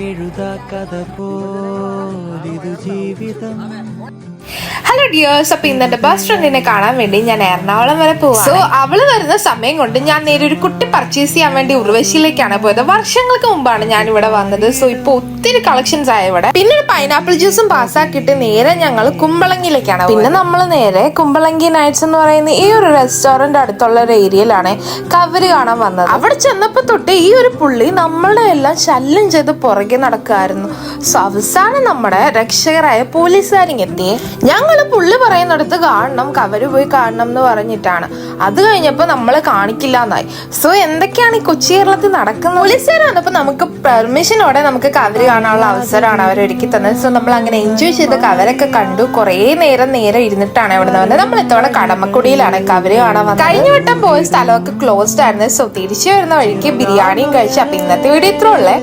എഴുതാ കഥ പോലിതു ജീവിതം. ഹലോ ഡിയേഴ്സ്, അപ്പൊ ഇന്നെന്റെ ബെസ്റ്റ് ഫ്രണ്ടിനെ കാണാൻ വേണ്ടി ഞാൻ എറണാകുളം വരെ പോവാം. സോ അവള് വരുന്ന സമയം കൊണ്ട് ഞാൻ നേരെ ഒരു കുട്ടി പർച്ചേസ് ചെയ്യാൻ വേണ്ടി ഉർവശിയിലേക്കാണ് പോയത്. വർഷങ്ങൾക്ക് മുമ്പാണ് ഞാൻ ഇവിടെ വന്നത്. സോ ഇപ്പൊ ഒത്തിരി കളക്ഷൻസ് ആയ ഇവിടെ. പിന്നെ ഒരു പൈനാപ്പിൾ ജ്യൂസും പാസ്സാക്കിയിട്ട് നേരെ ഞങ്ങൾ കുമ്പളങ്ങിയിലേക്കാണ്. പിന്നെ നമ്മൾ നേരെ കുമ്പളങ്ങി നൈറ്റ്സ് എന്ന് പറയുന്ന ഈ ഒരു റെസ്റ്റോറന്റ് അടുത്തുള്ള ഒരു ഏരിയയിലാണ് കവര് കാണാൻ വന്നത്. അവിടെ ചെന്നപ്പോ തൊട്ട് ഈ ഒരു പുള്ളി നമ്മളുടെ എല്ലാം ശല്യം ചെയ്ത് പുറകെ നടക്കുമായിരുന്നു. സോ അവസാനം നമ്മുടെ രക്ഷകരായ പോലീസുകാരിങ് എത്തിയേ. ഞങ്ങൾ പുള്ളി പറയുന്നിടത്ത് കാണണം, കവര് പോയി കാണണം എന്ന് പറഞ്ഞിട്ടാണ്. അത് കഴിഞ്ഞപ്പോ നമ്മളെ കാണിക്കില്ല എന്നായി. സോ എന്തൊക്കെയാണ് ഈ കൊച്ചി കേരളത്തിൽ നടക്കുന്നത്? പോലീസുകാർ വന്നപ്പോ നമുക്ക് പെർമിഷനോടെ നമുക്ക് കവര് കാണാനുള്ള അവസരമാണ് അവർ ഒരുക്കി തന്നത്. സോ നമ്മൾ അങ്ങനെ എൻജോയ് ചെയ്ത് കവരൊക്കെ കണ്ടു. കുറേ നേരം ഇരുന്നിട്ടാണ് ഇവിടെ നിന്ന് വന്നത്. നമ്മൾ ഇത്തവണ കടമക്കുടിയിലാണ് കവര് കാണാൻ വന്നത്. കഴിഞ്ഞ വട്ടം പോയ സ്ഥലമൊക്കെ ക്ലോസ്ഡ് ആയിരുന്നു. സോ തിരിച്ചു വരുന്ന വഴിക്ക് ബിരിയാണിയും കഴിച്ചു. അപ്പൊ ഇന്നത്തെ വീഡിയോ ഇത്ര ഉള്ളേ.